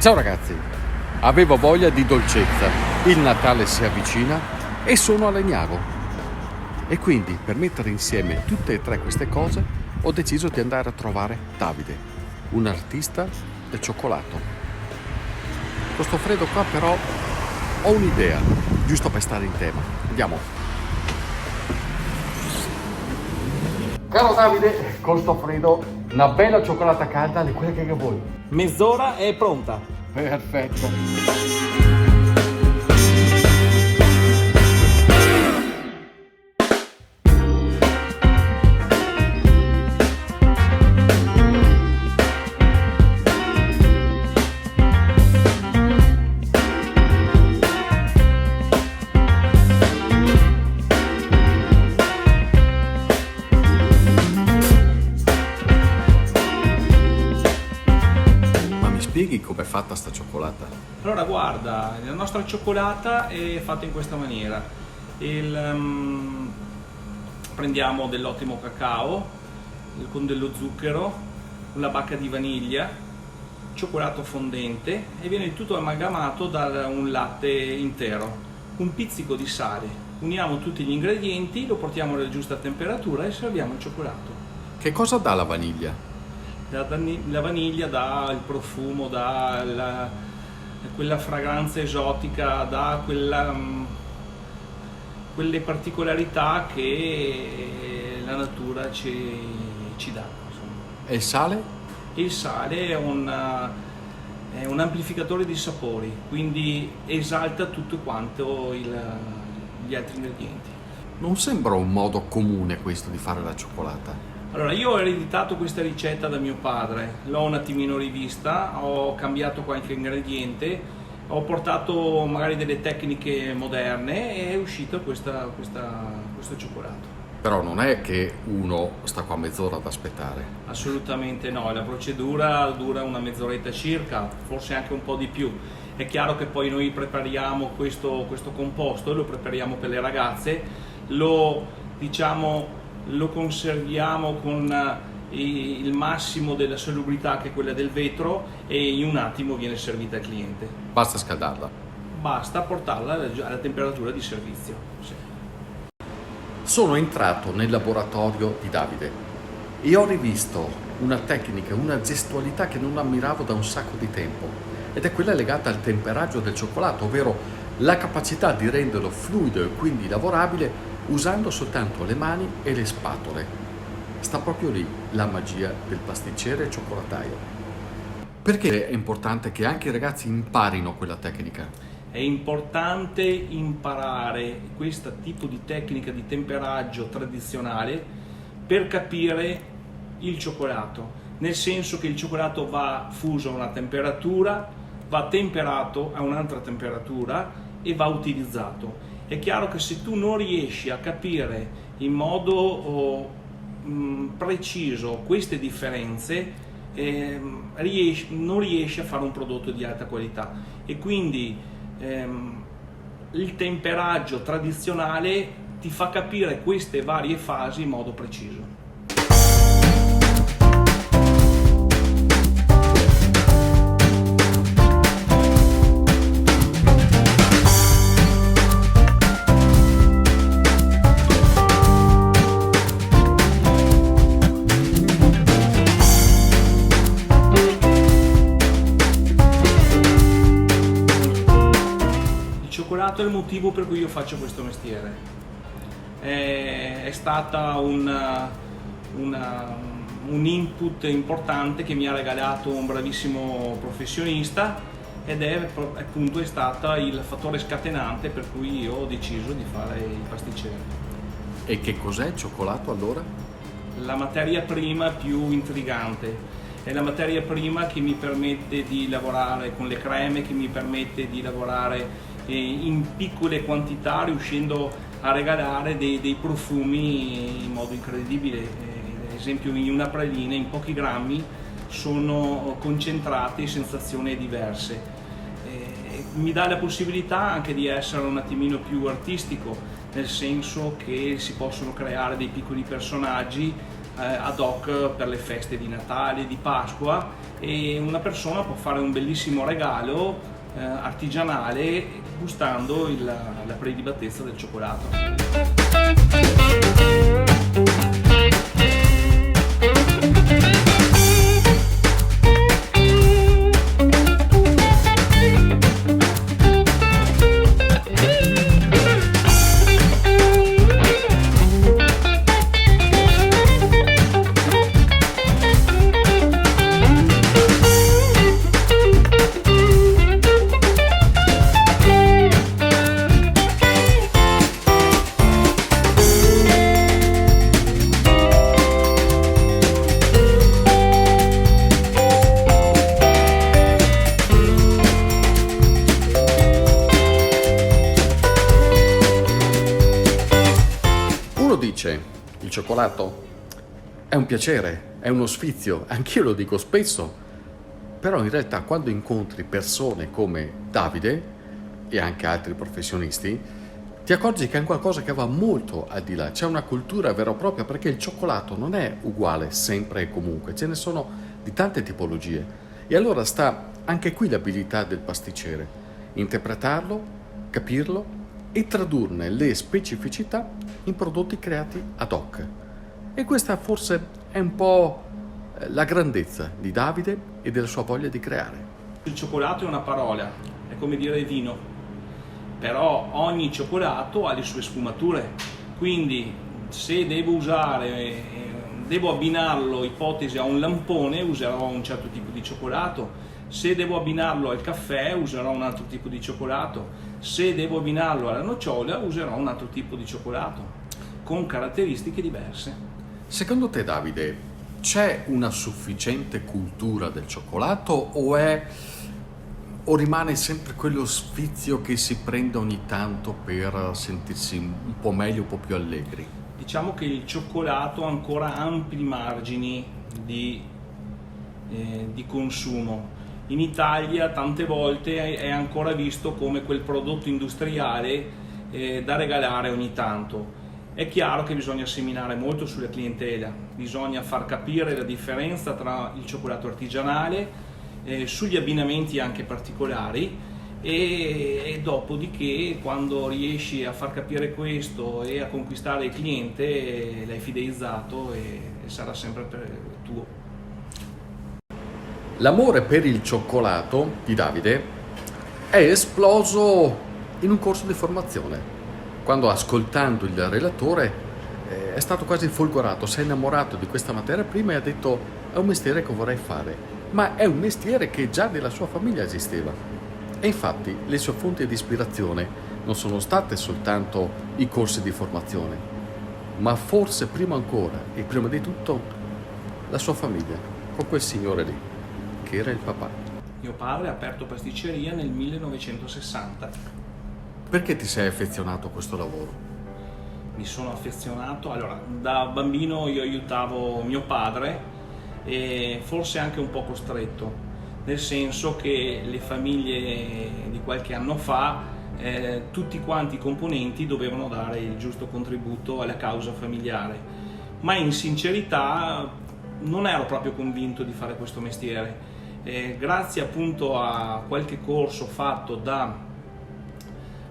Ciao ragazzi, avevo voglia di dolcezza, il Natale si avvicina e sono a Legnago. E quindi per mettere insieme tutte e tre queste cose ho deciso di andare a trovare Davide, un artista del cioccolato. Con sto freddo qua però ho un'idea, giusto per stare in tema. Andiamo. Caro Davide, con sto freddo, una bella cioccolata calda di quelle che vuoi. Mezz'ora è pronta. Perfetto. Spieghi com'è fatta sta cioccolata? Allora guarda, la nostra cioccolata è fatta in questa maniera. Prendiamo dell'ottimo cacao con dello zucchero, una bacca di vaniglia, cioccolato fondente e viene tutto amalgamato da un latte intero, un pizzico di sale. Uniamo tutti gli ingredienti, lo portiamo alla giusta temperatura e serviamo il cioccolato. Che cosa dà la vaniglia? La vaniglia dà il profumo, dà quella fragranza esotica, dà quelle particolarità che la natura ci dà. Insomma. E il sale? Il sale è un amplificatore di sapori, quindi esalta tutto quanto gli altri ingredienti. Non sembra un modo comune questo di fare la cioccolata. Allora, io ho ereditato questa ricetta da mio padre, l'ho un attimino rivista, ho cambiato qualche ingrediente, ho portato magari delle tecniche moderne e è uscito questo cioccolato. Però non è che uno sta qua mezz'ora ad aspettare. Assolutamente no, la procedura dura una mezz'oretta circa, forse anche un po' di più. È chiaro che poi noi prepariamo questo composto, lo prepariamo per le ragazze, lo conserviamo con il massimo della salubrità, che è quella del vetro, e in un attimo viene servita al cliente. Basta scaldarla. Basta portarla alla temperatura di servizio. Sì. Sono entrato nel laboratorio di Davide e ho rivisto una tecnica, una gestualità che non ammiravo da un sacco di tempo, ed è quella legata al temperaggio del cioccolato, ovvero la capacità di renderlo fluido e quindi lavorabile usando soltanto le mani e le spatole. Sta proprio lì la magia del pasticcere e cioccolataio. Perché è importante che anche i ragazzi imparino quella tecnica? È importante imparare questo tipo di tecnica di temperaggio tradizionale per capire il cioccolato, nel senso che il cioccolato va fuso a una temperatura, va temperato a un'altra temperatura e va utilizzato. È chiaro che se tu non riesci a capire in modo preciso queste differenze, non riesci a fare un prodotto di alta qualità, e quindi il temperaggio tradizionale ti fa capire queste varie fasi in modo preciso. Il cioccolato è il motivo per cui io faccio questo mestiere. È stata un input importante che mi ha regalato un bravissimo professionista, ed è stata il fattore scatenante per cui io ho deciso di fare il pasticcere. E che cos'è il cioccolato allora? La materia prima più intrigante, è la materia prima che mi permette di lavorare con le creme, che mi permette di lavorare in piccole quantità, riuscendo a regalare dei profumi in modo incredibile. Ad esempio, in una praline in pochi grammi sono concentrate sensazioni diverse. Mi dà la possibilità anche di essere un attimino più artistico, nel senso che si possono creare dei piccoli personaggi ad hoc per le feste di Natale, di Pasqua, e una persona può fare un bellissimo regalo artigianale gustando la prelibatezza del cioccolato. Dice, il cioccolato è un piacere, è uno sfizio, anch'io lo dico spesso, però in realtà quando incontri persone come Davide e anche altri professionisti, ti accorgi che è un qualcosa che va molto al di là, c'è una cultura vera e propria, perché il cioccolato non è uguale sempre e comunque, ce ne sono di tante tipologie, e allora sta anche qui l'abilità del pasticcere, interpretarlo, capirlo e tradurne le specificità in prodotti creati ad hoc. E questa forse è un po' la grandezza di Davide e della sua voglia di creare. Il cioccolato è una parola, è come dire vino, però ogni cioccolato ha le sue sfumature, quindi se devo abbinarlo, ipotesi, a un lampone, userò un certo tipo di cioccolato. Se devo abbinarlo al caffè, userò un altro tipo di cioccolato. Se devo abbinarlo alla nocciola, userò un altro tipo di cioccolato, con caratteristiche diverse. Secondo te, Davide, c'è una sufficiente cultura del cioccolato o rimane sempre quello sfizio che si prende ogni tanto per sentirsi un po' meglio, un po' più allegri? Diciamo che il cioccolato ha ancora ampi margini di consumo. In Italia tante volte è ancora visto come quel prodotto industriale da regalare ogni tanto. È chiaro che bisogna seminare molto sulla clientela, bisogna far capire la differenza tra il cioccolato artigianale, sugli abbinamenti anche particolari, e dopodiché quando riesci a far capire questo e a conquistare il cliente, l'hai fidelizzato e sarà sempre tuo. L'amore per il cioccolato di Davide è esploso in un corso di formazione, quando ascoltando il relatore è stato quasi folgorato, si è innamorato di questa materia prima e ha detto: è un mestiere che vorrei fare, ma è un mestiere che già nella sua famiglia esisteva. E infatti le sue fonti di ispirazione non sono state soltanto i corsi di formazione, ma forse prima ancora e prima di tutto la sua famiglia, con quel signore lì, che era il papà. Mio padre ha aperto pasticceria nel 1960. Perché ti sei affezionato a questo lavoro? Mi sono affezionato, allora, da bambino io aiutavo mio padre, e forse anche un po' costretto, nel senso che le famiglie di qualche anno fa, tutti quanti i componenti dovevano dare il giusto contributo alla causa familiare, ma in sincerità non ero proprio convinto di fare questo mestiere. Grazie appunto a qualche corso fatto da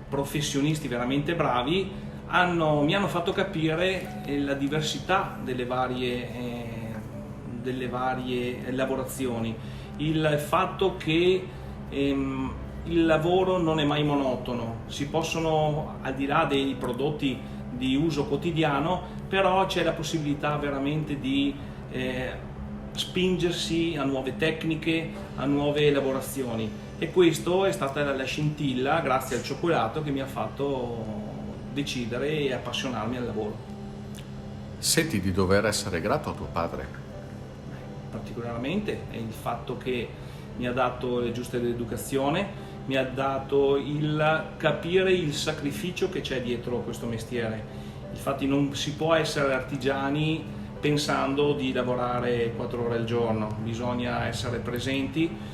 professionisti veramente bravi, mi hanno fatto capire la diversità delle varie lavorazioni, il fatto che il lavoro non è mai monotono, si possono, al di là dei prodotti di uso quotidiano, però c'è la possibilità veramente di spingersi a nuove tecniche, a nuove lavorazioni, e questo è stata la scintilla, grazie al cioccolato, che mi ha fatto decidere e appassionarmi al lavoro. Senti di dover essere grato a tuo padre? Particolarmente è il fatto che mi ha dato le giuste educazione, mi ha dato il capire il sacrificio che c'è dietro questo mestiere. Infatti non si può essere artigiani pensando di lavorare 4 ore al giorno, bisogna essere presenti,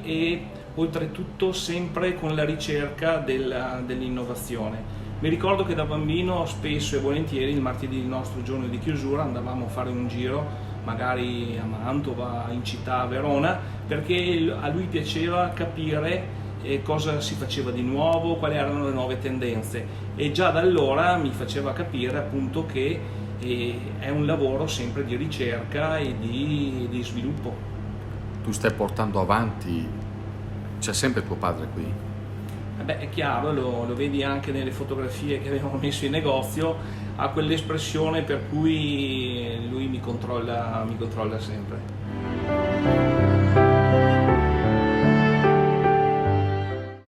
e oltretutto sempre con la ricerca dell'innovazione. Mi ricordo che da bambino spesso e volentieri il martedì, il nostro giorno di chiusura, andavamo a fare un giro, magari a Mantova, in città, a Verona, perché a lui piaceva capire cosa si faceva di nuovo, quali erano le nuove tendenze, e già da allora mi faceva capire appunto che è un lavoro sempre di ricerca e di sviluppo. Tu stai portando avanti, c'è sempre tuo padre qui? Beh, è chiaro, lo vedi anche nelle fotografie che abbiamo messo in negozio, ha quell'espressione per cui lui mi controlla sempre.